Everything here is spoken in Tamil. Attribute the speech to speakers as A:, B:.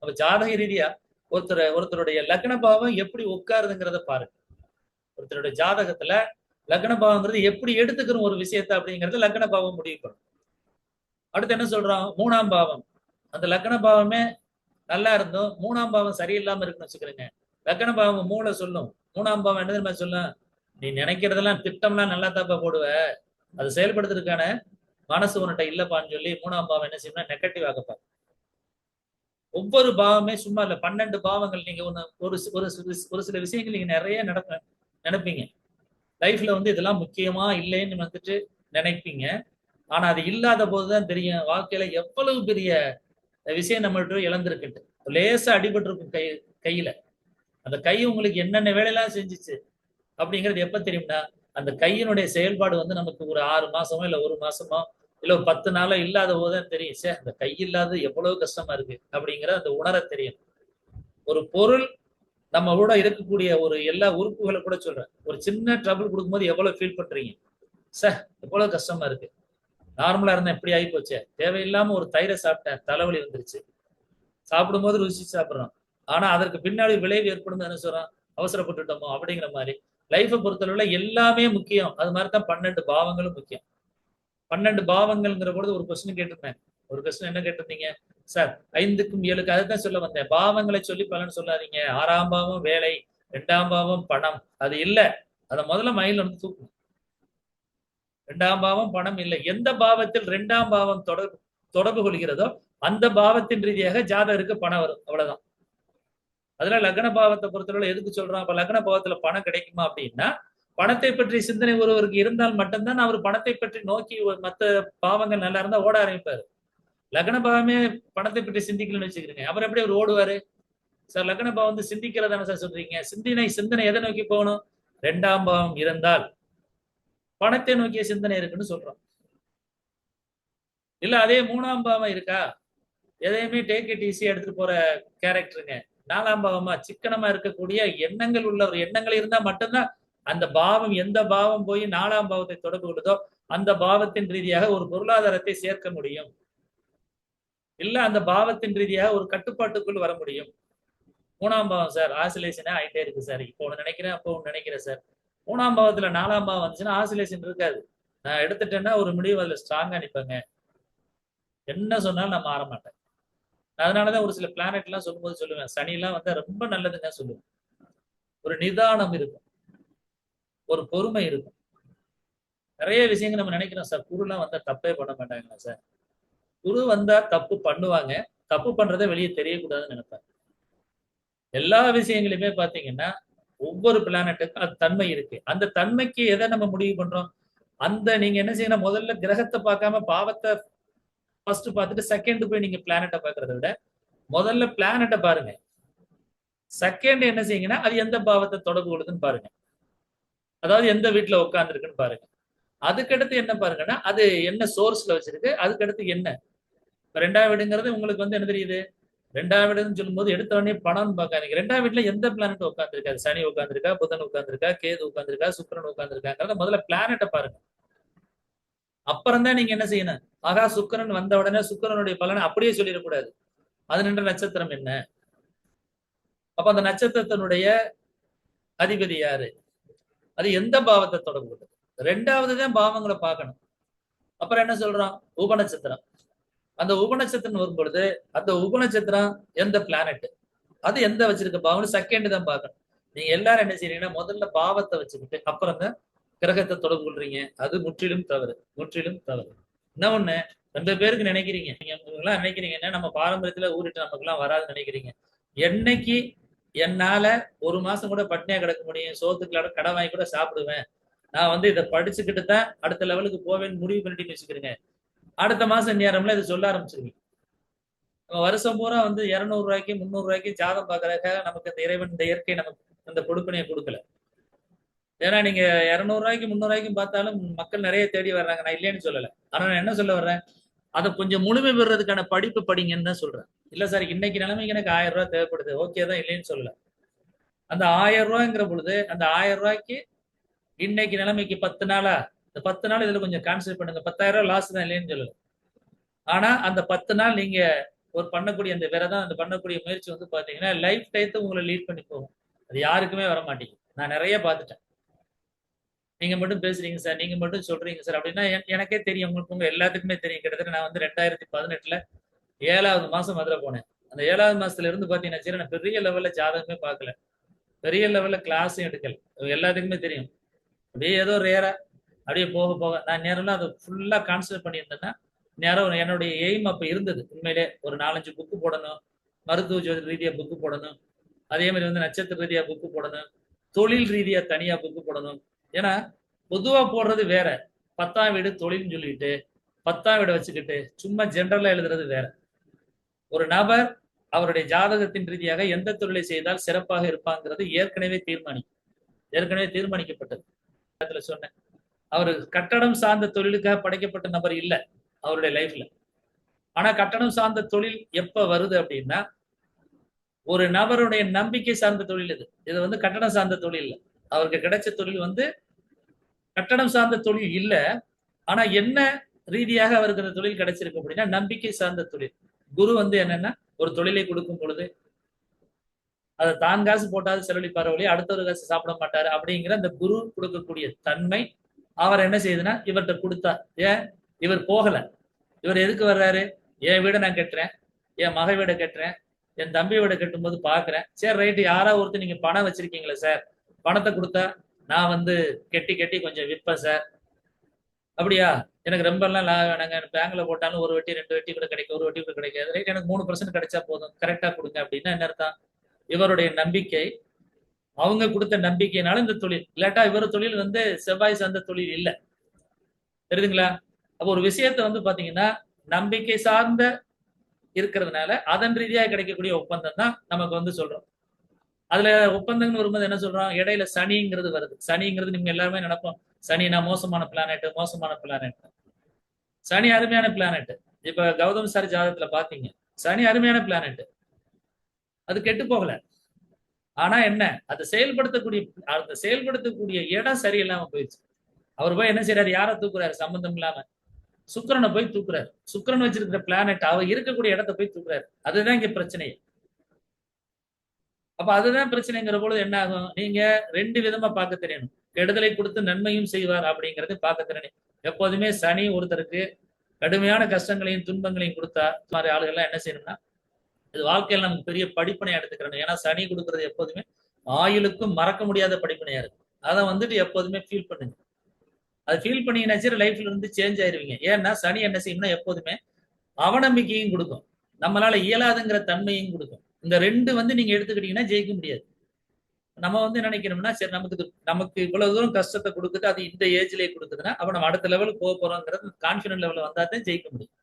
A: அப்ப ஜாதக ரீதியா ஒருத்தருடைய லக்ன பாவம் எப்படி உட்காருதுங்கிறத பாருங்க. ஒருத்தருடைய ஜாதகத்துல லக்ன பாவங்கிறது எப்படி எடுத்துக்கிறோம் ஒரு விஷயத்த அப்படிங்கறது லக்ன பாவம் முடிவு பண்ணும். அடுத்து என்ன சொல்றோம், 3ஆம் பாவம். அந்த லக்ன பாவமே நல்லா இருந்தும் 3ஆம் பாவம் சரியில்லாம இருக்குன்னு வச்சுக்கிறேங்க. லக்ன பாவம் மூளை சொல்லும், 3ஆம் பாவம் என்ன தெரியுமா சொல்லும், நீ நினைக்கிறதெல்லாம் திட்டம்லாம் நல்லா தாப்பா போடுவ, அது செயல்படுத்துறதுக்கான மனசு உன்கிட்ட இல்லப்பான்னு சொல்லி 3ஆம் பாவம் என்ன செய்யணும்னா நெகட்டிவ் ஆகப்பாரு. ஒவ்வொரு பாவமே சும்மா இல்ல, 12 பாவங்கள். நீங்க ஒரு சில விஷயங்கள் நீங்க நிறைய நினைப்பீங்க லைஃப்ல, இதெல்லாம் முக்கியமா இல்லைன்னு நினைப்பீங்க. ஆனா அது இல்லாத போதுதான் தெரியும் வாழ்க்கையில எவ்வளவு பெரிய விஷயம் நம்மள்ட்ட இழந்திருக்கு. லேசா அடிபட்டு இருக்கும் கையில. அந்த கை உங்களுக்கு என்னென்ன வேலையெல்லாம் செஞ்சுச்சு அப்படிங்கிறது எப்ப தெரியும்னா, அந்த கையினுடைய செயல்பாடு நமக்கு ஒரு 6 மாசமோ இல்ல 1 மாசமோ இல்ல ஒரு 10 நாளோ இல்லாத போதுதான் தெரியும், சே அந்த கை இல்லாத எவ்வளவு கஷ்டமா இருக்கு அப்படிங்கிற அந்த உணர தெரியும். ஒரு பொருள் நம்ம கூட இருக்கக்கூடிய ஒரு எல்லா உறுப்புகளை கூட சொல்றேன், ஒரு சின்ன ட்ரபிள் கொடுக்கும்போது எவ்வளவு ஃபீல் பண்றீங்க, சார் எவ்வளவு கஷ்டமா இருக்கு, நார்மலா இருந்தா எப்படி ஆகி போச்சு, தேவையில்லாம ஒரு தயிரை சாப்பிட்டேன் தலைவலி வந்துருச்சு, சாப்பிடும்போது ருசி சாப்பிடுறோம், ஆனா அதற்கு பின்னாடி விளைவு ஏற்படும் என்ன சொல்றோம், அவசரப்பட்டுட்டோமோ அப்படிங்கிற மாதிரி. லைஃபை பொறுத்தளவுல எல்லாமே முக்கியம், அது மாதிரிதான் 12 பாவங்களும் முக்கியம். 12 பாவங்கள்ங்கிற பொழுது ஒரு கொஸ்டின் கேட்டிருந்தேன். ஒரு கொஸ்டின் என்ன கேட்டிருந்தீங்க சார், 5க்கும் 7க்கு அதுதான் சொல்ல வந்தேன். பாவங்களை சொல்லி பலன் சொல்லாதீங்க. 6ஆம் பாவம் வேலை, 2ஆம் பாவம் பணம், அது இல்ல. அத முதல்ல மைண்ட்ல தூக்கணும். 2ஆம் பாவம் பணம் இல்லை. எந்த பாவத்தில் 2ஆம் பாவம் தொடர்பு கொள்கிறதோ அந்த பாவத்தின் ரீதியாக ஜாதகருக்கு பணம் வரும், அவ்வளவுதான். அதுல லக்ன பாவத்தை பொறுத்தவரை எதுக்கு சொல்றோம், அப்ப லக்ன பாவத்துல பணம் கிடைக்குமா அப்படின்னா, பணத்தை பற்றி சிந்தனை ஒருவருக்கு இருந்தால் மட்டும்தான் அவர் பணத்தை பற்றி நோக்கி மற்ற பாவங்கள் நல்லா இருந்தா ஓட ஆரம்பிப்பாரு. லக்ன பாவமே பணத்தை பற்றி சிந்திக்கலன்னு வச்சுக்கிறீங்க, அவர் எப்படி அவர் ஓடுவாரு சார்? லக்ன பாவம் சிந்திக்கிறதான சார் சொல்றீங்க, சிந்தனை எதை நோக்கி போகணும், 2ஆம் பாவம் இருந்தால் பணத்தை நோக்கிய சிந்தனை இருக்குன்னு சொல்றோம். இல்ல அதே 3ஆம் பாவம் இருக்கா, எதையுமே டேக் இட் ஈஸியா எடுத்துட்டு போற கேரக்டருங்க. 4ஆம் பாவமா சிக்கனமா இருக்கக்கூடிய எண்ணங்கள் உள்ள ஒரு எண்ணங்கள் இருந்தா மட்டும்தான் அந்த பாவம், எந்த பாவம் போய் 4ஆம் பாவத்தை தொடர்பு கொள்ளுதோ அந்த பாவத்தின் ரீதியாக ஒரு பொருளாதாரத்தை சேர்க்க முடியும், இல்ல அந்த பாவத்தின் ரீதியாக ஒரு கட்டுப்பாட்டுக்குள் வர முடியும். 3ஆம் பாவம் சார் ஆசிலேஷனே ஆயிட்டே இருக்கு சார், இப்போ ஒண்ணு நினைக்கிறேன் அப்போ ஒண்ணு நினைக்கிறேன் சார். 3ஆம் பாவத்துல 4ஆம் பாவம் வந்துச்சுன்னா ஆசிலேஷன் இருக்காது. நான் எடுத்துட்டேன்னா ஒரு முடிவு அதுல ஸ்ட்ராங்கா நிப்பேங்க, என்ன சொன்னாலும் நான் மாற மாட்டேன். அதனாலதான் ஒரு சில பிளானட் எல்லாம் சொல்லும்போது சொல்லுவேன், சனி எல்லாம் வந்தா ரொம்ப நல்லதுங்க சொல்லுவேன். ஒரு நிதானம் இருக்கும், ஒரு பொறுமை இருக்கும். நிறைய விஷயங்கள் நம்ம நினைக்கிறோம் சார், குருலாம் வந்தா தப்பே பண்ண மாட்டாங்களா சார், குரு வந்தா தப்பு பண்ணுவாங்க, தப்பு பண்றதை வெளியே தெரியக்கூடாதுன்னு நினைப்பாங்க. எல்லா விஷயங்களுமே பாத்தீங்கன்னா ஒவ்வொரு பிளானட்டுக்கும் அது தன்மை இருக்கு. அந்த தன்மைக்கு எதை நம்ம முடிவு பண்றோம், அந்த நீங்க என்ன செய்யணும், முதல்ல கிரகத்தை பார்க்காம பாவத்தை ஃபர்ஸ்ட் பார்த்துட்டு செகண்ட் போய் நீங்க பிளானட்டை பார்க்கறத விட முதல்ல பிளானட்டை பாருங்க, செகண்ட் என்ன செய்யுங்கன்னா அது எந்த பாவத்தை தொடர்பு கொள்ளுதுன்னு பாருங்க, அதாவது எந்த வீட்டுல உட்கார்ந்துருக்குன்னு பாருங்க. அதுக்கடுத்து என்ன பாருங்கன்னா அது என்ன சோர்ஸ்ல வச்சிருக்கு, அதுக்கடுத்து என்ன 2ஆம் வீடுங்கிறது உங்களுக்கு என்ன தெரியுது, 2ஆம் வீடுன்னு சொல்லும் போது எடுத்த உடனே பணம்னு பார்க்காதீங்க. 2ஆம் வீட்டுல எந்த பிளானட் உட்கார்ந்துருக்காரு, சனி உட்கார்ந்துருக்கா, புதன் உட்கார்ந்துருக்கா, கேது உட்கார்ந்துருக்கா, சுக்கிரன் உட்கார்ந்துருக்காங்கிறத முதல்ல பிளானட்டை பாருங்க. அப்புறம் தான் நீங்க என்ன செய்யணும், ஆகா சுக்கிரன் வந்த உடனே சுக்கிரனுடைய பலனை அப்படியே சொல்லிடக்கூடாது, அது நின்ற நட்சத்திரம் என்ன, அப்ப அந்த நட்சத்திரத்தினுடைய அதிபதி யாரு, அது எந்த பாவத்தை தொடர்பு கொள்ளுது, 2வது தான் பாவங்களை பார்க்கணும். அப்புறம் என்ன சொல்றோம், உபநட்சத்திரம். அந்த உபநட்சத்திரம் வரும் பொழுது அந்த உபநட்சத்திரம் எந்த பிளானட், அது எந்த வச்சிருக்க பாவம் செகண்ட் தான் பார்க்கணும். நீங்க எல்லாரும் என்ன செய்றீங்கன்னா முதல்ல பாவத்தை வச்சுக்கிட்டு அப்புறம் தான் கிரகத்தை தொடர்பு கொள்றீங்க, அது முற்றிலும் தவறு, முற்றிலும் தவறு. என்ன ஒண்ணு, 2 பேருக்கு நினைக்கிறீங்க, நீங்க எல்லாம் நினைக்கிறீங்கன்னா நம்ம பாரம்பரியத்துல ஊறிட்டு நமக்கு எல்லாம் வராதுன்னு நினைக்கிறீங்க. என்னைக்கு என்னால ஒரு மாசம் கூட பட்னியா கிடக்க முடியும், சோத்துக்களோட கடை வாங்கி கூட சாப்பிடுவேன், நான் இதை படிச்சுக்கிட்டு தான் அடுத்த லெவலுக்கு போவேன்னு முடிவு பண்ணிட்டு வச்சுக்கிறேங்க, அடுத்த மாசம் நேரம்ல இதை சொல்ல ஆரம்பிச்சிருவீங்க. வருஷம் பூரா 200 ரூபாய்க்கு 300 ரூபாய்க்கு ஜாதம் பாக்குறதுக்காக நமக்கு இந்த இறைவன் இந்த இயற்கை நமக்கு இந்த கொடுப்பனையை கொடுக்கல. ஏன்னா நீங்க 200 ரூபாய்க்கு 300 ரூபாய்க்கும் பார்த்தாலும் மக்கள் நிறைய தேடி வர்றாங்க, நான் இல்லைன்னு சொல்லல. ஆனா நான் என்ன சொல்ல வர்றேன், அதை கொஞ்சம் முழுமை பெறுறதுக்கான படிப்பு படிங்கன்னு தான் சொல்றேன். இல்ல சார் இன்னைக்கு நிலைமைக்கு எனக்கு 1000 ரூபாய் தேவைப்படுது, ஓகே தான், இல்லைன்னு சொல்லல. அந்த 1000 ரூபாய்ங்கிற பொழுது அந்த 1000 ரூபாய்க்கு இன்னைக்கு நிலைமைக்கு 10 நாளா, இந்த 10 நாள் இதுல கொஞ்சம் கான்சென்ட்ரேட் பண்ணுங்க, 10,000 ரூபாய் லாஸ் தான், இல்லைன்னு சொல்லல. ஆனா அந்த 10 நாள் நீங்க ஒரு பண்ணக்கூடிய அந்த விரதம், அந்த பண்ணக்கூடிய முயற்சி வந்து பாத்தீங்கன்னா லைஃப் டயத்தை உங்களை லீட் பண்ணி போகும். அது யாருக்குமே வர மாட்டேங்குது. நான் நிறைய பார்த்துட்டேன். நீங்க மட்டும் பேசுறீங்க சார், நீங்க மட்டும் சொல்றீங்க சார் அப்படின்னா எனக்கே தெரியும், உங்களுக்கு உங்க எல்லாத்துக்குமே தெரியும். கிட்டத்தட்ட நான் வந்து 2018ல 7வது மாசம் மதுரை போனேன். அந்த 7வது மாசத்துல இருந்து பாத்தீங்கன்னா சரி, நான் பெரிய லெவல்ல ஜாதகமே பார்க்கல, பெரிய லெவல்ல கிளாஸும் எடுக்கல. எல்லாத்துக்குமே தெரியும். அப்படியே ஏதோ ரேரா அப்படியே போக போக நான் நேரம்லாம் அதை ஃபுல்லா கான்சன்ட்ரேட் பண்ணியிருந்தேன்னா நேரம் என்னுடைய எய்ம் அப்ப இருந்தது. உண்மையிலே ஒரு 4-5 புக்கு போடணும், மருத்துவ ஜோதி ரீதியா புக்கு போடணும், அதே மாதிரி வந்து நட்சத்திர ரீதியா புக்கு போடணும், தொழில் ரீதியா தனியா புக்கு போடணும். ஏன்னா பொதுவா போடுறது வேற, 10ஆம் வீடு தொழில்னு சொல்லிட்டு 10ஆம் வீடை வச்சுக்கிட்டு சும்மா ஜென்ரலா எழுதுறது வேற. ஒரு நபர் அவருடைய ஜாதகத்தின் ரீதியாக எந்த தொழிலை செய்தால் சிறப்பாக இருப்பாங்கிறது ஏற்கனவே தீர்மானிக்கப்பட்டது. சொன்னேன், அவரு கட்டடம் சார்ந்த தொழிலுக்காக படைக்கப்பட்ட நபர் இல்ல அவருடைய லைஃப்ல. ஆனா கட்டடம் சார்ந்த தொழில் எப்ப வருது அப்படின்னா, ஒரு நபருடைய நம்பிக்கை சார்ந்த தொழில் இது. இது வந்து கட்டடம் சார்ந்த தொழில் இல்ல. அவருக்கு கிடைச்ச தொழில் வந்து கட்டடம் சார்ந்த தொழில் இல்ல. ஆனா என்ன ரீதியாக அவருக்கு அந்த தொழில் கிடைச்சிருக்கு அப்படின்னா நம்பிக்கை சார்ந்த தொழில். குரு வந்து என்னன்னா ஒரு தொழிலை கொடுக்கும் பொழுது அதை தான் காசு போட்டாவது செலவழிப்பாரு வழியா அடுத்த ஒரு காசு சாப்பிட மாட்டாரு அப்படிங்கிற அந்த குரு கொடுக்கக்கூடிய தன்மை அவர் என்ன செய்யுதுன்னா இவர்கிட்ட கொடுத்தா. ஏன் இவர் போகல, இவர் எதுக்கு வர்றாரு? என் வீடை நான் கட்டுறேன், என் மகை வீடை கட்டுறேன், என் தம்பி வீடை கட்டும் போது பாக்குறேன். சரி ரைட்டு, யாராவது ஒருத்தர் நீங்க பணம் வச்சிருக்கீங்களா சார், பணத்தை கொடுத்தா நான் வந்து கெட்டி கெட்டி கொஞ்சம் விற்பேன் சார். அப்படியா, எனக்கு ரொம்ப எல்லாம் வேணாங்க, பேங்க்ல போட்டாலும் ஒரு வட்டி 2 வட்டி கூட கிடைக்கும், ஒரு வட்டி கூட கிடைக்காது, ரைட் எனக்கு 3% கிடைச்சா போதும், கரெக்டா கொடுங்க அப்படின்னா என்ன அர்த்தம்? இவருடைய நம்பிக்கை, அவங்க கொடுத்த நம்பிக்கையினால இந்த தொழில். இல்லாட்டா இவர் தொழில் வந்து செவ்வாய் சார்ந்த தொழில் இல்ல. தெரியுதுங்களா? அப்போ ஒரு விஷயத்த வந்து பாத்தீங்கன்னா நம்பிக்கை சார்ந்த இருக்கிறதுனால அதன் ரீதியாக கிடைக்கக்கூடிய ஒப்பந்தம் தான் நமக்கு வந்து சொல்றோம். அதுல ஒப்பந்தங்கள் வரும்போது என்ன சொல்றோம், இடையில சனிங்கிறது வருது. சனிங்கிறது நீங்க எல்லாருமே நினைப்போம், சனினா மோசமான பிளானட், மோசமான பிளானட். சனி அருமையான பிளானட். இப்ப கௌதம் சார் ஜாதகத்துல பாத்தீங்க, சனி அருமையான பிளானட், அது கெட்டு போகல. ஆனா என்ன, அதை செயல்படுத்தக்கூடிய இடம் சரியில்லாம போயிடுச்சு. அவர் போய் என்ன செய்யறாரு, யாரை தூக்குறாரு, சம்பந்தம் இல்லாம சுக்கிரனை போய் தூக்குறாரு. சுக்கிரன் வச்சிருக்கிற பிளானட் அவர் இருக்கக்கூடிய இடத்தை போய் தூக்குறாரு. அதுதான் இங்க பிரச்சனை. அப்ப அதுதான் பிரச்சனைங்கிற பொழுது என்ன ஆகும், நீங்க 2 விதமா பார்க்க தெரியணும். கெடுதலை கொடுத்து நன்மையும் செய்வார் அப்படிங்கறது பார்க்க தெரியணும். எப்போதுமே சனி ஒருத்தருக்கு கடுமையான கஷ்டங்களையும் துன்பங்களையும் கொடுத்தா மாதிரி ஆளுகள் எல்லாம் என்ன செய்யணும்னா, இது வாழ்க்கையில் நமக்கு பெரிய படிப்பினை எடுத்துக்கிறோம். ஏன்னா சனி கொடுக்கறது எப்போதுமே ஆயுளுக்கும் மறக்க முடியாத படிப்பினையா இருக்கு. அதை வந்துட்டு எப்போதுமே ஃபீல் பண்ணுங்க. அது ஃபீல் பண்ணீங்கன்னாச்சு லைஃப்ல இருந்து சேஞ்ச் ஆயிருவீங்க. ஏன்னா சனி என்ன செய்யணும்னா எப்போதுமே அவநம்பிக்கையும் கொடுக்கும், நம்மளால இயலாதுங்கிற தன்மையும் கொடுக்கும். இந்த 2 வந்து நீங்க எடுத்துக்கிட்டீங்கன்னா ஜெயிக்க முடியாது. நம்ம வந்து நினைக்கணும்னா சரி, நமக்கு இவ்வளவு தூரம் கஷ்டத்தை கொடுக்குது, அது இந்த ஏஜ்லயே கொடுக்குதுன்னா அப்ப நம்ம அடுத்த லெவலுக்கு போக போறோங்கிறது கான்பிடன்ட் லெவல்ல வந்தா தான் ஜெயிக்க முடியும்.